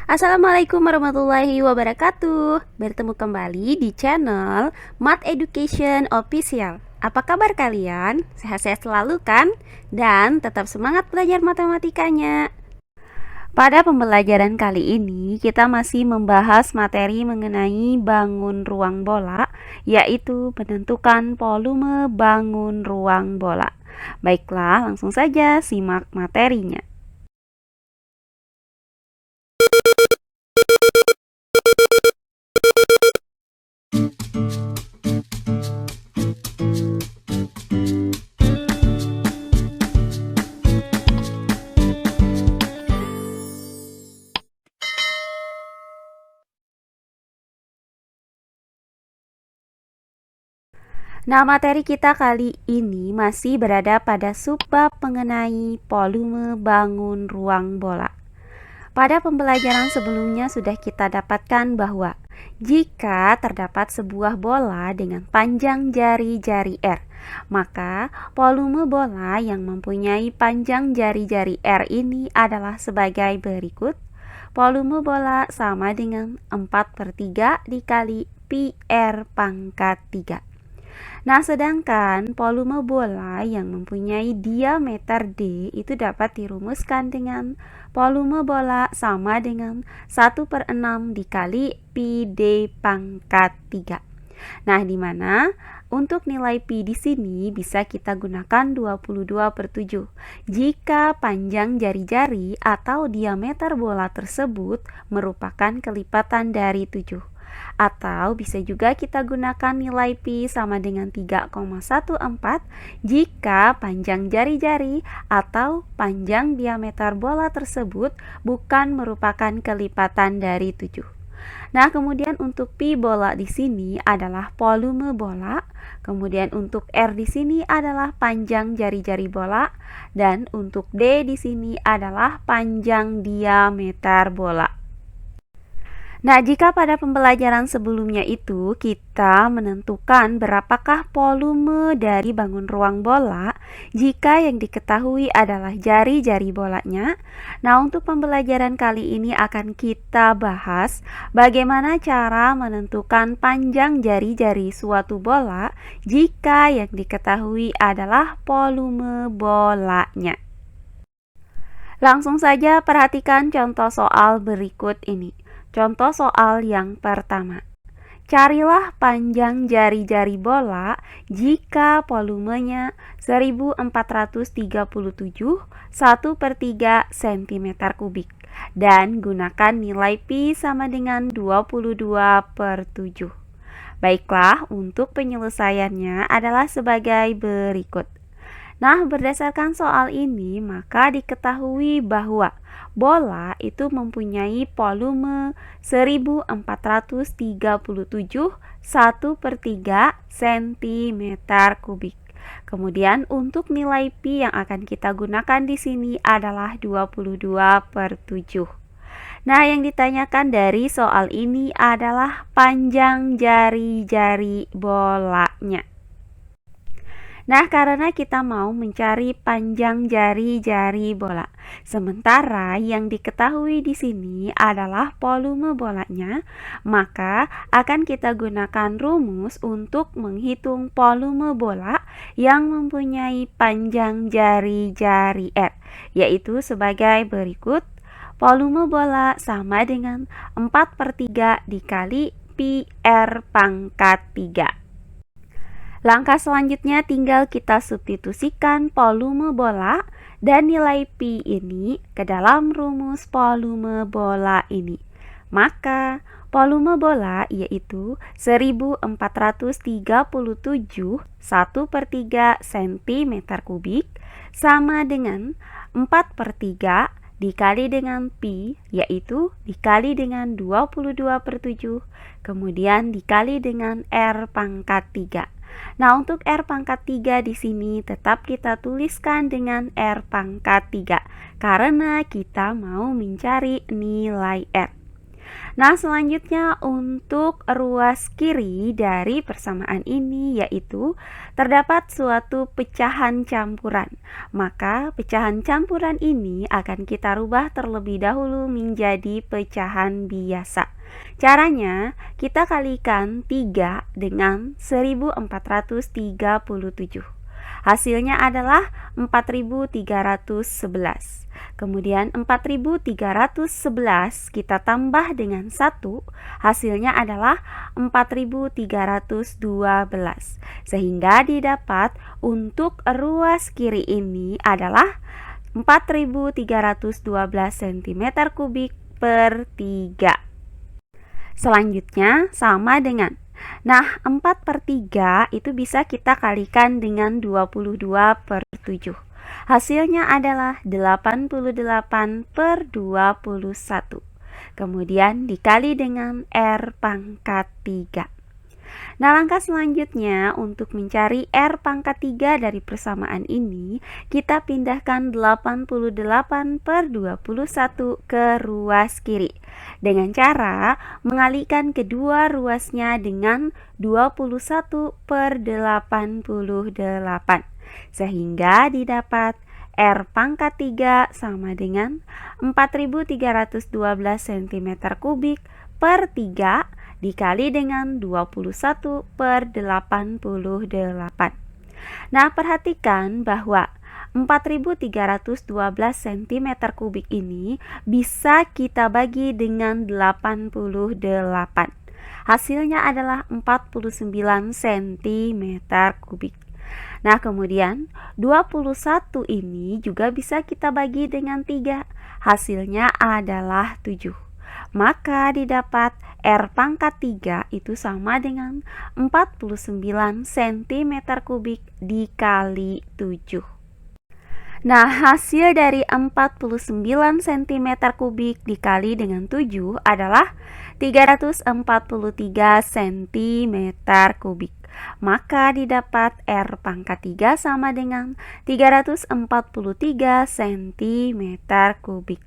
Assalamualaikum warahmatullahi wabarakatuh. Bertemu kembali di channel Math Education Official. Apa kabar kalian? Sehat-sehat selalu kan? Dan tetap semangat belajar matematikanya. Pada pembelajaran kali ini kita masih membahas materi mengenai bangun ruang bola, yaitu menentukan volume bangun ruang bola. Baiklah, langsung saja simak materinya. Nah, materi kita kali ini masih berada pada subbab mengenai volume bangun ruang bola. Pada pembelajaran sebelumnya sudah kita dapatkan bahwa jika terdapat sebuah bola dengan panjang jari-jari R, maka volume bola yang mempunyai panjang jari-jari R ini adalah sebagai berikut. Volume bola sama dengan 4/3 dikali pi R pangkat 3. Nah, sedangkan volume bola yang mempunyai diameter D itu dapat dirumuskan dengan volume bola sama dengan 1/6 dikali pi D pangkat 3. Nah, di mana untuk nilai pi di sini bisa kita gunakan 22/7 jika panjang jari-jari atau diameter bola tersebut merupakan kelipatan dari 7. Atau bisa juga kita gunakan nilai pi sama dengan 3,14 jika panjang jari-jari atau panjang diameter bola tersebut bukan merupakan kelipatan dari 7. Nah, kemudian untuk pi bola di sini adalah volume bola, kemudian untuk R di sini adalah panjang jari-jari bola, dan untuk D di sini adalah panjang diameter bola. Nah, jika pada pembelajaran sebelumnya itu kita menentukan berapakah volume dari bangun ruang bola jika yang diketahui adalah jari-jari bolanya. Nah, untuk pembelajaran kali ini akan kita bahas bagaimana cara menentukan panjang jari-jari suatu bola jika yang diketahui adalah volume bolanya. Langsung saja perhatikan contoh soal berikut ini. Contoh soal yang pertama. Carilah panjang jari-jari bola jika volumenya 1437 1/3 cm kubik dan gunakan nilai pi sama dengan 22/7. Baiklah, untuk penyelesaiannya adalah sebagai berikut. Nah, berdasarkan soal ini, maka diketahui bahwa bola itu mempunyai volume 1437 1/3 cm kubik. Kemudian untuk nilai pi yang akan kita gunakan di sini adalah 22/7. Nah, yang ditanyakan dari soal ini adalah panjang jari-jari bolanya. Nah, karena kita mau mencari panjang jari-jari bola, sementara yang diketahui di sini adalah volume bolanya, maka akan kita gunakan rumus untuk menghitung volume bola yang mempunyai panjang jari-jari R, yaitu sebagai berikut. Volume bola sama dengan 4/3 dikali pi R pangkat 3. Langkah selanjutnya tinggal kita substitusikan volume bola dan nilai pi ini ke dalam rumus volume bola ini. Maka volume bola yaitu 1437 1/3 cm kubik sama dengan 4/3 dikali dengan pi, yaitu dikali dengan 22/7, kemudian dikali dengan R pangkat 3. Nah, untuk R pangkat 3 di sini tetap kita tuliskan dengan R pangkat 3 karena kita mau mencari nilai R. Nah, selanjutnya untuk ruas kiri dari persamaan ini yaitu terdapat suatu pecahan campuran. Maka pecahan campuran ini akan kita rubah terlebih dahulu menjadi pecahan biasa. Caranya, kita kalikan 3 dengan 1437. Hasilnya adalah 4311. Kemudian 4311 kita tambah dengan 1, hasilnya adalah 4312. Sehingga didapat untuk ruas kiri ini adalah 4312 cm kubik per 3. Selanjutnya sama dengan 4/3 itu bisa kita kalikan dengan 22/7. Hasilnya adalah 88/21. Kemudian dikali dengan R pangkat 3. Nah, langkah selanjutnya untuk mencari R pangkat 3 dari persamaan ini, kita pindahkan 88/21 ke ruas kiri dengan cara mengalihkan kedua ruasnya dengan 21/88, sehingga didapat R pangkat 3 sama dengan 4312 cm kubik per 3 dikali dengan 21/88. Nah, perhatikan bahwa 4312 cm kubik ini bisa kita bagi dengan 88. Hasilnya adalah 49 cm kubik. Nah, kemudian 21 ini juga bisa kita bagi dengan 3. Hasilnya adalah 7. Maka didapat R pangkat 3 itu sama dengan 49 cm kubik dikali 7. Nah, hasil dari 49 cm kubik dikali dengan 7 adalah 343 cm kubik. Maka didapat R pangkat 3 sama dengan 343 cm kubik.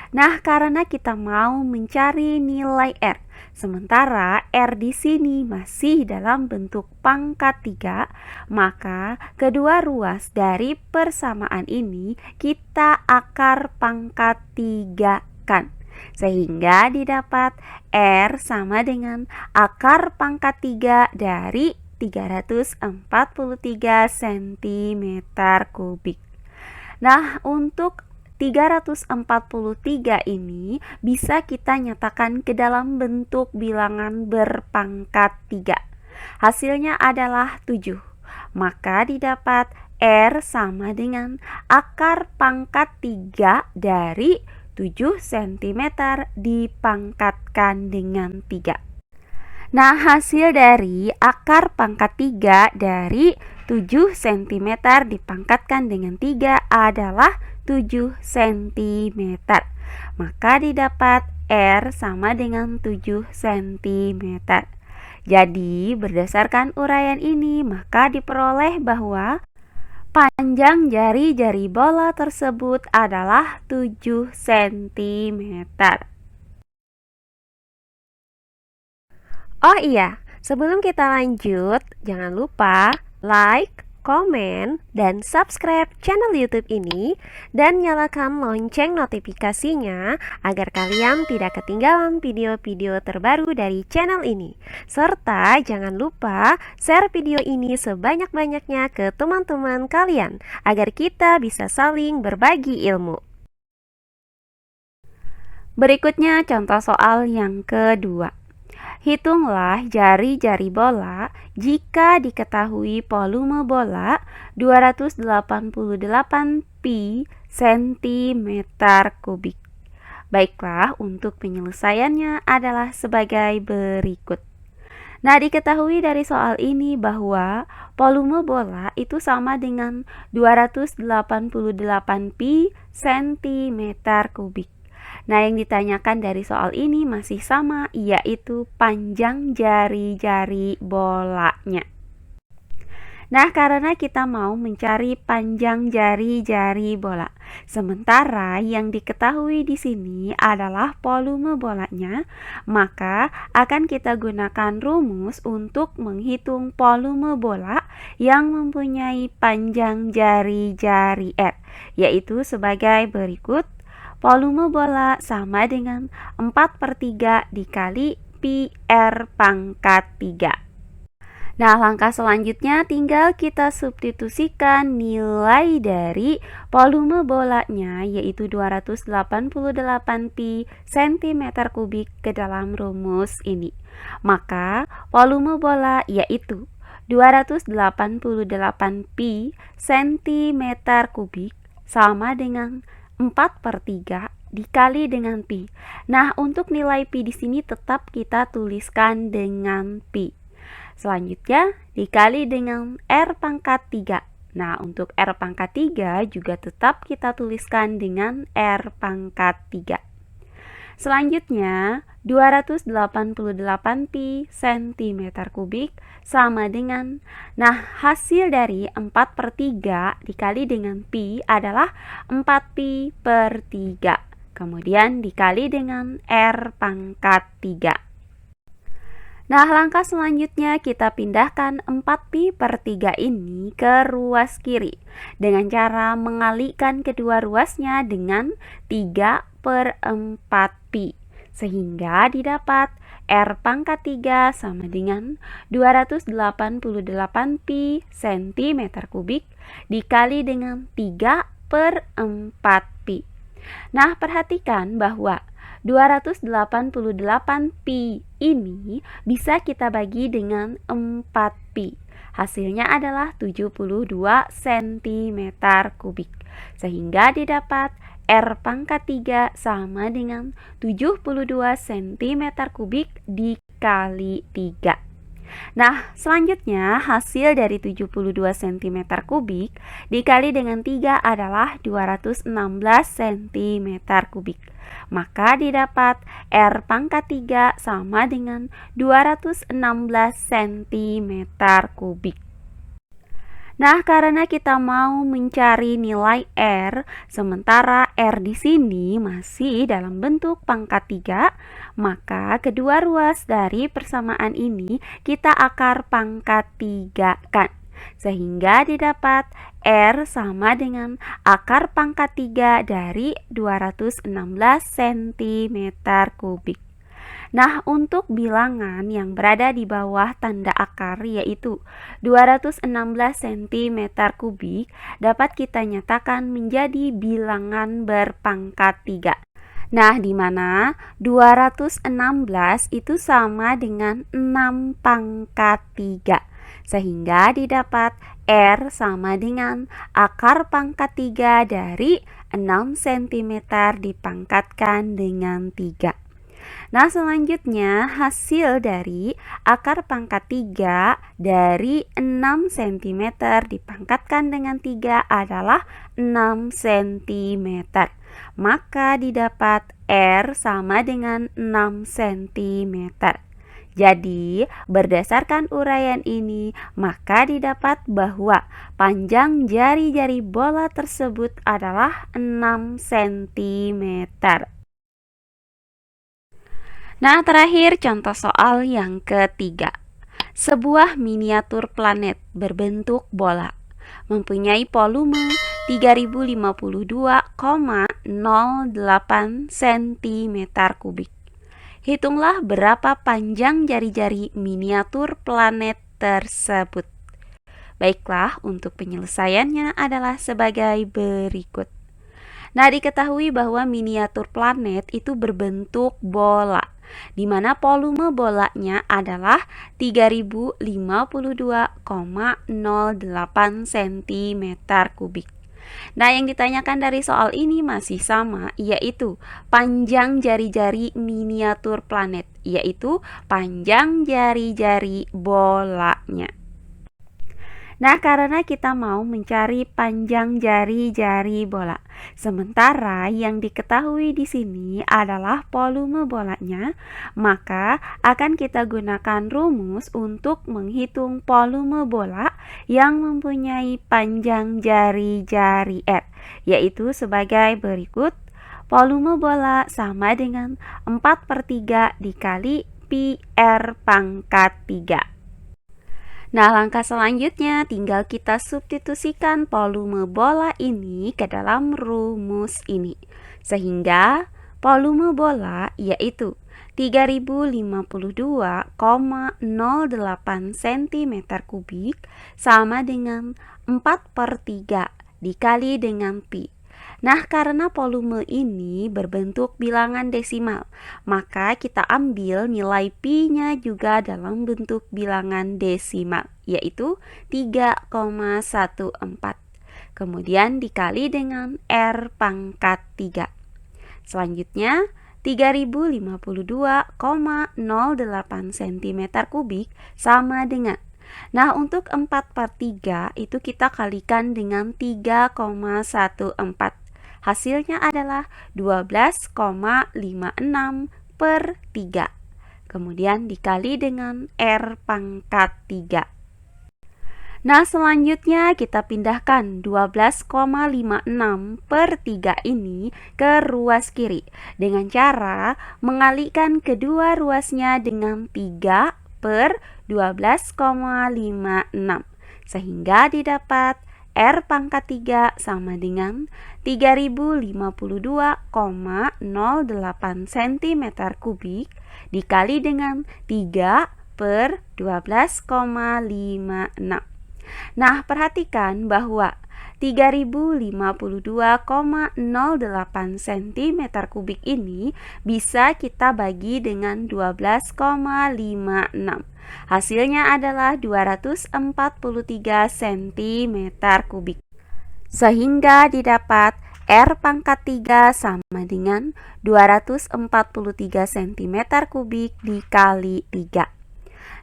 Nah, karena kita mau mencari nilai R, sementara R di sini masih dalam bentuk pangkat 3, maka kedua ruas dari persamaan ini kita akar pangkat 3-kan. Sehingga didapat R sama dengan akar pangkat 3 dari 343 cm kubik. Nah, untuk 343 ini bisa kita nyatakan ke dalam bentuk bilangan berpangkat 3. Hasilnya adalah 7. Maka didapat R sama dengan akar pangkat 3 dari 7 cm dipangkatkan dengan 3. Nah, hasil dari akar pangkat 3 dari 7 cm dipangkatkan dengan 3 adalah 7 cm. Maka didapat R sama dengan 7 cm. Jadi, berdasarkan uraian ini, maka diperoleh bahwa panjang jari-jari bola tersebut adalah 7 cm. Oh iya, sebelum kita lanjut, jangan lupa like, komen, dan subscribe channel YouTube ini dan nyalakan lonceng notifikasinya agar kalian tidak ketinggalan video-video terbaru dari channel ini. Serta jangan lupa share video ini sebanyak-banyaknya ke teman-teman kalian agar kita bisa saling berbagi ilmu. Berikutnya contoh soal yang kedua. Hitunglah jari-jari bola jika diketahui volume bola 288 pi cm kubik. Baiklah, untuk penyelesaiannya adalah sebagai berikut. Nah, diketahui dari soal ini bahwa volume bola itu sama dengan 288 pi cm kubik. Nah, yang ditanyakan dari soal ini masih sama, yaitu panjang jari-jari bolanya. Nah, karena kita mau mencari panjang jari-jari bola, sementara yang diketahui di sini adalah volume bolanya, maka akan kita gunakan rumus untuk menghitung volume bola yang mempunyai panjang jari-jari R, yaitu sebagai berikut. Volume bola sama dengan 4/3 dikali pi R pangkat 3. Nah, langkah selanjutnya tinggal kita substitusikan nilai dari volume bolanya, yaitu 288 pi cm kubik ke dalam rumus ini. Maka volume bola yaitu 288 pi cm kubik sama dengan 4/3 dikali dengan pi. Nah, untuk nilai pi di sini tetap kita tuliskan dengan pi. Selanjutnya dikali dengan R pangkat 3. Nah, untuk R pangkat 3 juga tetap kita tuliskan dengan R pangkat 3. Selanjutnya 288 pi cm kubik sama dengan, nah, hasil dari 4/3 dikali dengan pi adalah 4 pi per 3. Kemudian dikali dengan R pangkat 3. Nah, langkah selanjutnya kita pindahkan 4 pi per 3 ini ke ruas kiri dengan cara mengalihkan kedua ruasnya dengan 3/4 pi, sehingga didapat R pangkat 3 sama dengan 288 pi cm kubik dikali dengan 3/4 pi. Nah, perhatikan bahwa 288 pi ini bisa kita bagi dengan 4 pi. Hasilnya adalah 72 cm kubik. Sehingga didapat R pangkat 3 sama dengan 72 cm kubik dikali 3. Nah, selanjutnya hasil dari 72 cm kubik dikali dengan 3 adalah 216 cm kubik. Maka didapat R pangkat 3 sama dengan 216 cm kubik. Nah, karena kita mau mencari nilai R, sementara R di sini masih dalam bentuk pangkat 3, maka kedua ruas dari persamaan ini kita akar pangkat 3 kan. Sehingga didapat R sama dengan akar pangkat 3 dari 216 cm kubik. Nah, untuk bilangan yang berada di bawah tanda akar yaitu 216 cm kubik dapat kita nyatakan menjadi bilangan berpangkat 3. Nah, di mana 216 itu sama dengan 6 pangkat 3. Sehingga didapat R sama dengan akar pangkat 3 dari 6 cm dipangkatkan dengan 3. Nah, selanjutnya hasil dari akar pangkat 3 dari 6 cm dipangkatkan dengan 3 adalah 6 cm. Maka didapat R sama dengan 6 cm. Jadi, berdasarkan uraian ini, maka didapat bahwa panjang jari-jari bola tersebut adalah 6 cm. Nah, terakhir contoh soal yang ketiga. Sebuah miniatur planet berbentuk bola mempunyai volume 3052,08 cm kubik. Hitunglah berapa panjang jari-jari miniatur planet tersebut. Baiklah, untuk penyelesaiannya adalah sebagai berikut. Nah, diketahui bahwa miniatur planet itu berbentuk bola, di mana volume bolanya adalah 3052,08 cm kubik. Nah, yang ditanyakan dari soal ini masih sama, yaitu panjang jari-jari miniatur planet, yaitu panjang jari-jari bolanya. Nah, karena kita mau mencari panjang jari-jari bola, sementara yang diketahui di sini adalah volume bolanya, maka akan kita gunakan rumus untuk menghitung volume bola yang mempunyai panjang jari-jari R, yaitu sebagai berikut. Volume bola sama dengan 4/3 dikali pi R pangkat 3. Nah, langkah selanjutnya tinggal kita substitusikan volume bola ini ke dalam rumus ini. Sehingga volume bola yaitu 3052,08 cm3 sama dengan 4/3 dikali dengan pi. Nah, karena volume ini berbentuk bilangan desimal, maka kita ambil nilai pi-nya juga dalam bentuk bilangan desimal, yaitu 3,14. Kemudian dikali dengan R pangkat 3. Selanjutnya, 3052,08 cm3 sama dengan. Nah, untuk 4/3 itu kita kalikan dengan 3,14. Hasilnya adalah 12,56/3. Kemudian dikali dengan R pangkat 3. Nah, selanjutnya kita pindahkan 12,56/3 ini ke ruas kiri dengan cara mengalihkan kedua ruasnya dengan 3/12,56 sehingga didapat R pangkat 3 sama dengan 3052,08 cm3 dikali dengan 3/12,56. Nah, perhatikan bahwa 3052,08 cm3 ini bisa kita bagi dengan 12,56. Hasilnya adalah 243 cm3. Sehingga didapat R pangkat 3 sama dengan 243 cm3 dikali 3.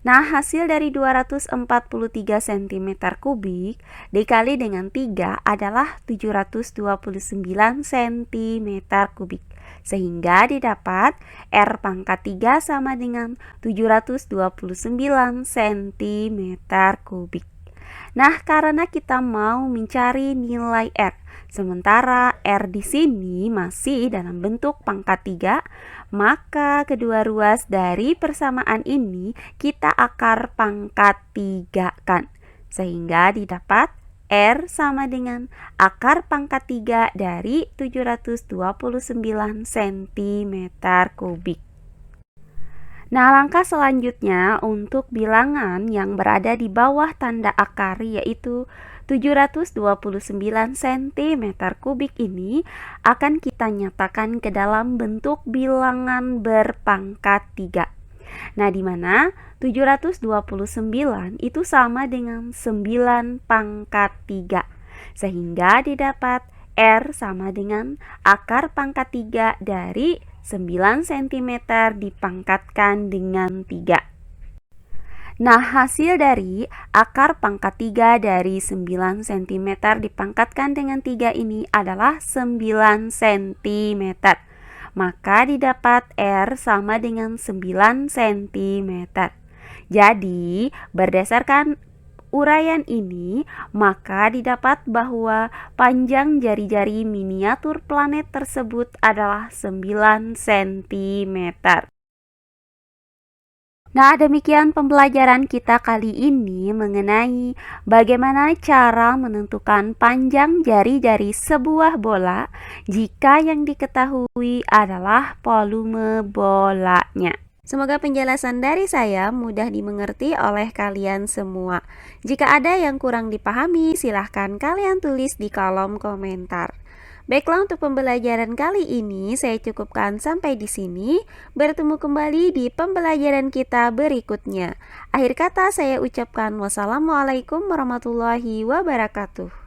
Nah, hasil dari 243 cm3 dikali dengan 3 adalah 729 cm3. Sehingga didapat R pangkat 3 sama dengan 729 cm3. Nah, karena kita mau mencari nilai R, sementara R di sini masih dalam bentuk pangkat 3, maka kedua ruas dari persamaan ini kita akar pangkat 3 kan. Sehingga didapat R sama dengan akar pangkat 3 dari 729 cm3. Nah, langkah selanjutnya untuk bilangan yang berada di bawah tanda akar yaitu 729 cm3 ini akan kita nyatakan ke dalam bentuk bilangan berpangkat 3. Nah, di mana 729 itu sama dengan 9 pangkat 3. Sehingga didapat R sama dengan akar pangkat 3 dari 9 cm dipangkatkan dengan 3. Nah, hasil dari akar pangkat 3 dari 9 cm dipangkatkan dengan 3 ini adalah 9 cm. Maka didapat R sama dengan 9 cm. Jadi, berdasarkan uraian ini, maka didapat bahwa panjang jari-jari miniatur planet tersebut adalah 9 cm. Nah, demikian pembelajaran kita kali ini mengenai bagaimana cara menentukan panjang jari-jari sebuah bola jika yang diketahui adalah volume bolanya. Semoga penjelasan dari saya mudah dimengerti oleh kalian semua. Jika ada yang kurang dipahami, silahkan kalian tulis di kolom komentar. Baiklah, untuk pembelajaran kali ini saya cukupkan sampai di sini. Bertemu kembali di pembelajaran kita berikutnya. Akhir kata saya ucapkan wassalamualaikum warahmatullahi wabarakatuh.